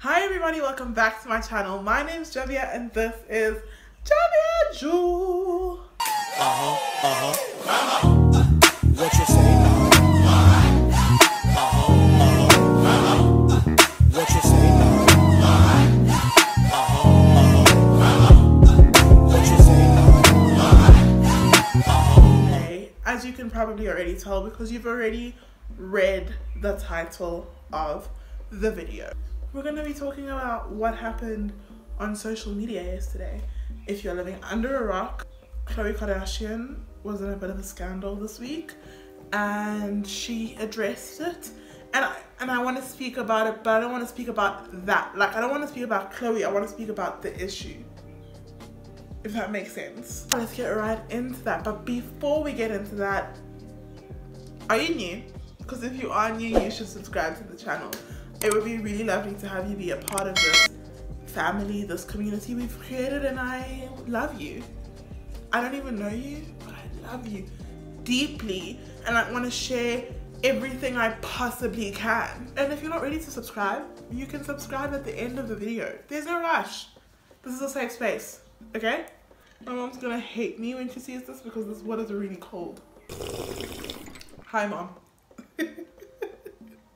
Hi everybody, welcome back to my channel. My name is Javia and this is Javia Jewel. What you say now? What you say now? What you say now? Okay, as you can probably already tell because you've already read the title of the video, we're going to be talking about what happened on social media yesterday. If you're living under a rock, KHLOÉ Kardashian was in a bit of a scandal this week and she addressed it, and I want to speak about it, but I don't want to speak about that. Like, I don't want to speak about KHLOÉ, I want to speak about the issue, if that makes sense. Let's get right into that. But before we get into that, are you new? Because if you are new, you should subscribe to the channel. It would be really lovely to have you be a part of this family, this community we've created, and I love you. I don't even know you, but I love you deeply, and I want to share everything I possibly can. And if you're not ready to subscribe, you can subscribe at the end of the video. There's no rush. This is a safe space, okay? My mom's gonna hate me when she sees this because this water is really cold. Hi, Mom.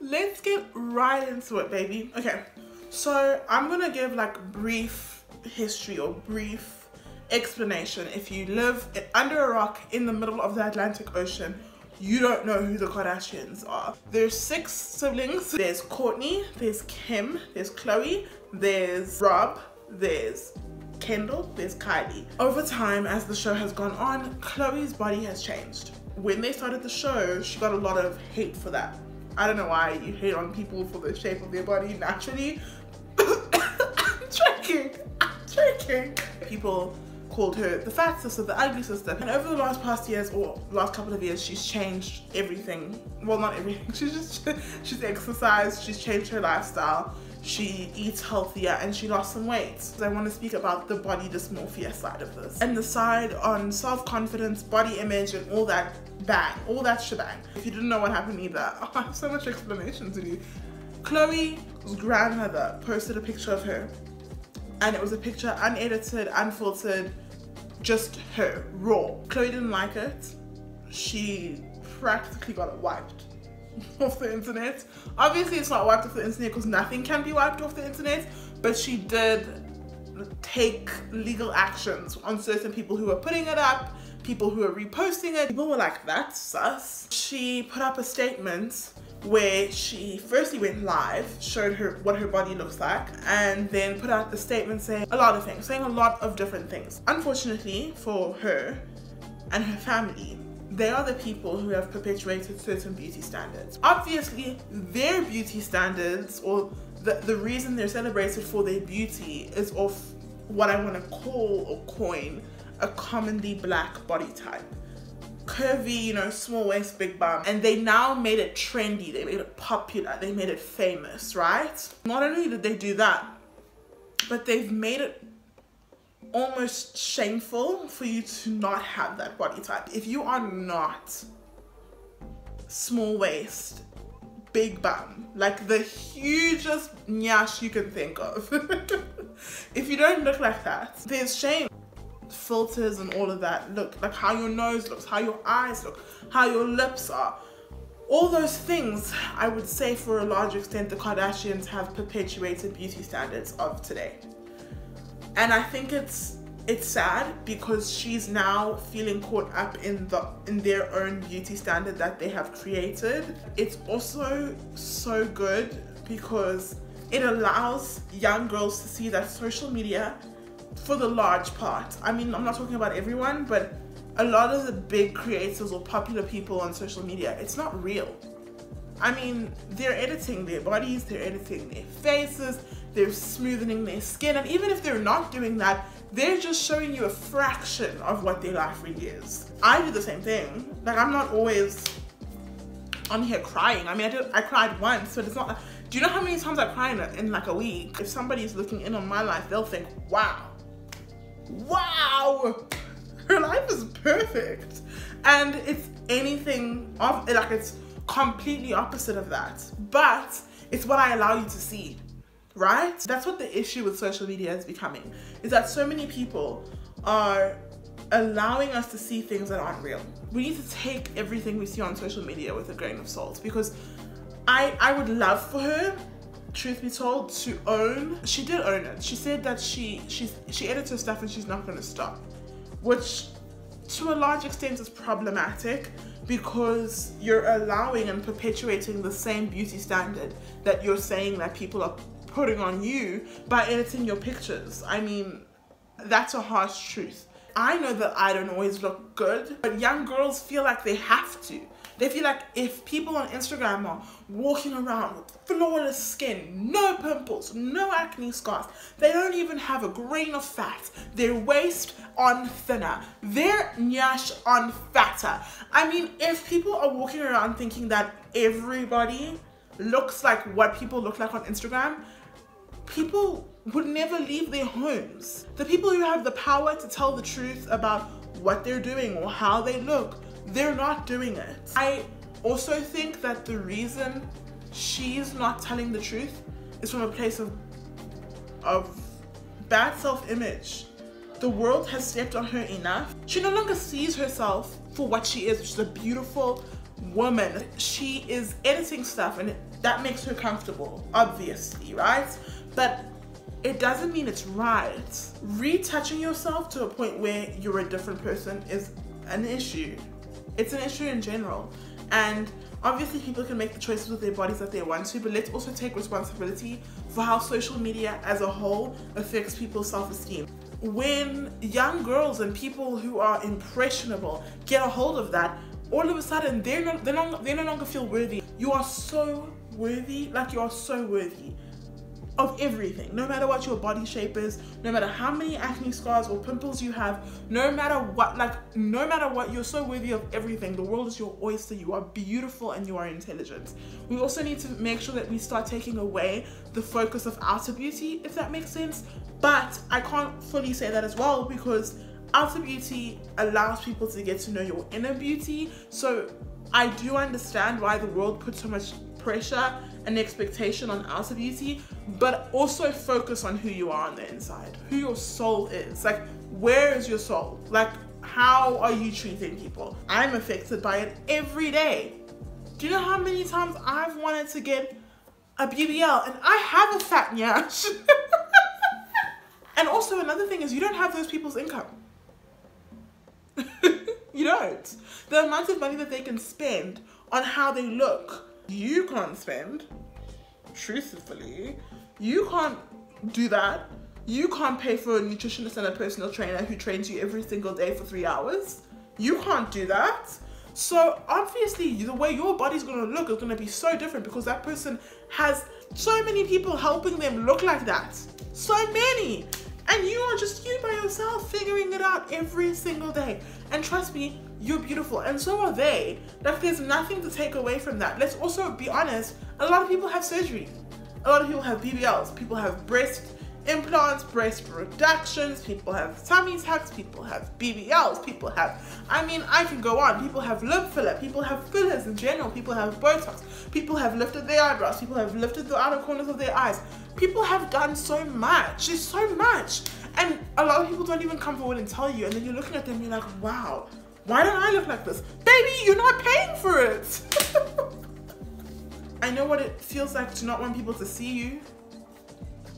Let's get right into it, baby. Okay, so I'm gonna give like brief history or brief explanation. If you live under a rock in the middle of the Atlantic Ocean, you don't know who the Kardashians are. There's 6 siblings. There's Kourtney, there's Kim, there's KHLOÉ, there's Rob, there's Kendall, there's Kylie. Over time, as the show has gone on, KHLOÉ's body has changed. When they started the show, she got a lot of hate for that. I don't know why you hate on people for the shape of their body naturally. I'm joking. People called her the fat sister, the ugly sister. And over the past years, or last couple of years, she's changed everything. Well, not everything. She's exercised, she's changed her lifestyle. She eats healthier and she lost some weight. So I want to speak about the body dysmorphia side of this. And the side on self-confidence, body image, and all that all that shebang. If you didn't know what happened either, I have so much explanation to do. KHLOÉ's grandmother posted a picture of her. And it was a picture unedited, unfiltered, just her, raw. KHLOÉ didn't like it. She practically got it wiped off the internet. Obviously it's not wiped off the internet because nothing can be wiped off the internet, but she did take legal actions on certain people who were putting it up, people who were reposting it. People were like, that's sus. She put up a statement where she firstly went live, showed her what her body looks like, and then put out the statement saying a lot of things, saying a lot of different things. Unfortunately for her and her family, they are the people who have perpetuated certain beauty standards. Obviously, their beauty standards, or the reason they're celebrated for their beauty, is of what I want to call or coin a commonly black body type. Curvy, you know, small waist, big bum. And they now made it trendy, they made it popular, they made it famous, right? Not only did they do that, but they've made it almost shameful for you to not have that body type. If you are not small waist, big bum, like the hugest nyash you can think of, if you don't look like that, there's shame. Filters and all of that look, like how your nose looks, how your eyes look, how your lips are, all those things, I would say for a large extent the Kardashians have perpetuated beauty standards of today. And I think it's sad because she's now feeling caught up in their own beauty standard that they have created. It's also so good because it allows young girls to see that social media, for the large part, I mean, I'm not talking about everyone, but a lot of the big creators or popular people on social media, it's not real. I mean, they're editing their bodies, they're editing their faces, they're smoothing their skin, and even if they're not doing that, they're just showing you a fraction of what their life really is. I do the same thing. Like, I'm not always on here crying. I mean, I cried once, but it's not. Do you know how many times I cry in like a week? If somebody's looking in on my life, they'll think, wow, her life is perfect. And it's anything of, like, it's completely opposite of that. But it's what I allow you to see. right? That's what the issue with social media is becoming, is that so many people are allowing us to see things that aren't real. We need to take everything we see on social media with a grain of salt, because I would love for her, truth be told, to own. She did own it. She said that she edits her stuff and she's not going to stop, which to a large extent is problematic, because you're allowing and perpetuating the same beauty standard that you're saying that people are putting on you by editing your pictures. I mean, that's a harsh truth. I know that I don't always look good, but young girls feel like they have to. They feel like if people on Instagram are walking around with flawless skin, no pimples, no acne scars, they don't even have a grain of fat, their waist on thinner, their nyash on fatter. I mean, if people are walking around thinking that everybody looks like what people look like on Instagram, people would never leave their homes. The people who have the power to tell the truth about what they're doing or how they look, they're not doing it. I also think that the reason she's not telling the truth is from a place of bad self-image. The world has stepped on her enough. She no longer sees herself for what she is, which is a beautiful woman. She is editing stuff and that makes her comfortable, obviously, right? But it doesn't mean it's right. Retouching yourself to a point where you're a different person is an issue. It's an issue in general. And obviously people can make the choices with their bodies that they want to, but let's also take responsibility for how social media as a whole affects people's self-esteem. When young girls and people who are impressionable get a hold of that, all of a sudden they no longer feel worthy. You are so worthy, like you are so worthy of everything, no matter what your body shape is, no matter how many acne scars or pimples you have, no matter what, you're so worthy of everything. The world is your oyster. You are beautiful and you are intelligent. We also need to make sure that we start taking away the focus of outer beauty, if that makes sense. But I can't fully say that as well, because outer beauty allows people to get to know your inner beauty. So I do understand why the world puts so much pressure and expectation on outer beauty, but also focus on who you are on the inside, who your soul is. Like, where is your soul? Like, how are you treating people? I'm affected by it every day. Do you know how many times I've wanted to get a BBL and I have a fat nyash? And also another thing is, you don't have those people's income. You don't. The amount of money that they can spend on how they look, you can't spend. Truthfully, you can't do that. You can't pay for a nutritionist and a personal trainer who trains you every single day for 3 hours. You can't do that. So obviously the way your body's gonna look is gonna be so different, because that person has so many people helping them look like that. So many. And you are just you by yourself figuring it out every single day. And trust me, you're beautiful, and so are they. Like, there's nothing to take away from that. Let's also be honest, a lot of people have surgery. A lot of people have BBLs, people have breast implants, breast reductions, people have tummy tucks, people have BBLs, people have, I mean, I can go on. People have lip filler, people have fillers in general, people have Botox, people have lifted their eyebrows, people have lifted the outer corners of their eyes. People have done so much. There's so much. And a lot of people don't even come forward and tell you, and then you're looking at them and you're like, wow, why don't I look like this? Baby, you're not paying for it. I know what it feels like to not want people to see you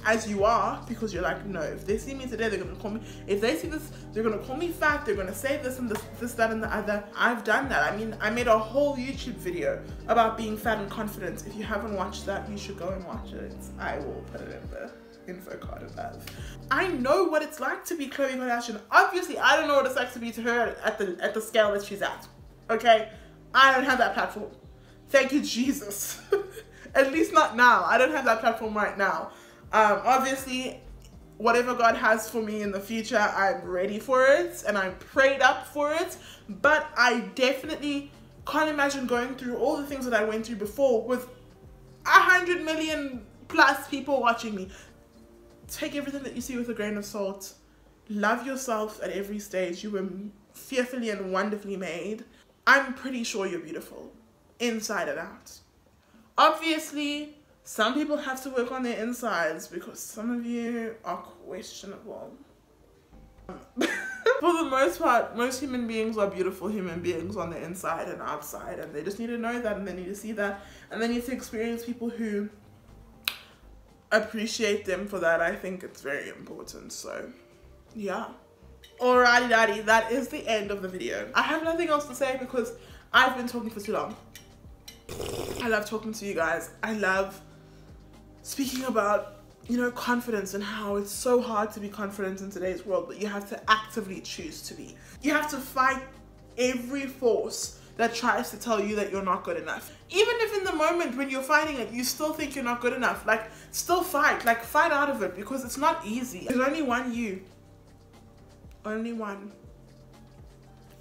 as you are, because you're like, no, if they see me today, they're gonna call me, if they see this, they're gonna call me fat, they're gonna say this and this, that, and the other. I've done that. I mean, I made a whole YouTube video about being fat and confident. If you haven't watched that, you should go and watch it. I will put it in the info card above. I know what it's like to be KHLOÉ Kardashian. Obviously, I don't know what it's like to be to her at the scale that she's at. Okay? I don't have that platform. Thank you, Jesus. At least not now. I don't have that platform right now. Obviously, whatever God has for me in the future, I'm ready for it and I'm prayed up for it. But I definitely can't imagine going through all the things that I went through before with 100 million plus people watching me. Take everything that you see with a grain of salt. Love yourself at every stage. You were fearfully and wonderfully made. I'm pretty sure you're beautiful, inside and out. Obviously, Some people have to work on their insides because some of you are questionable. For the most part, most human beings are beautiful human beings on the inside and outside, and they just need to know that, and they need to see that, and they need to experience people who appreciate them for that. I think it's very important. So yeah, alrighty daddy, that is the end of the video. I have nothing else to say because I've been talking for too long. I love talking to you guys. I love speaking about, you know, confidence and how it's so hard to be confident in today's world, but you have to actively choose to be. You have to fight every force that tries to tell you that you're not good enough. Even if in the moment when you're fighting it, you still think you're not good enough, like still fight, like fight out of it, because it's not easy. There's only one you. Only one.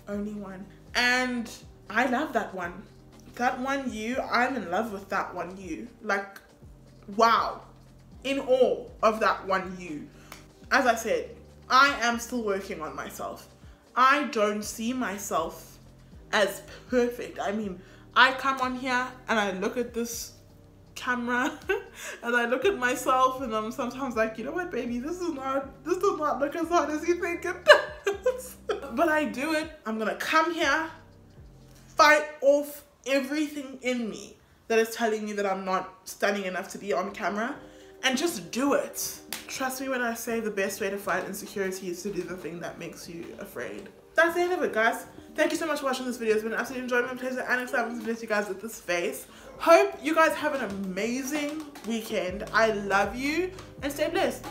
Only one. And I love that one. That one you, I'm in love with that one you. Like, wow. In awe of that one you. As I said, I am still working on myself. I don't see myself as perfect. I mean, I come on here and I look at this camera and I look at myself and I'm sometimes like, you know what, baby, this does not look as hard as you think it does. But I do it. I'm gonna come here, fight off everything in me that is telling me that I'm not stunning enough to be on camera, and just do it. Trust me when I say the best way to fight insecurity is to do the thing that makes you afraid. That's the end of it, guys. Thank you so much for watching this video. It's been an absolute enjoyment, pleasure, and excitement to bless you guys with this face. Hope you guys have an amazing weekend. I love you, and stay blessed.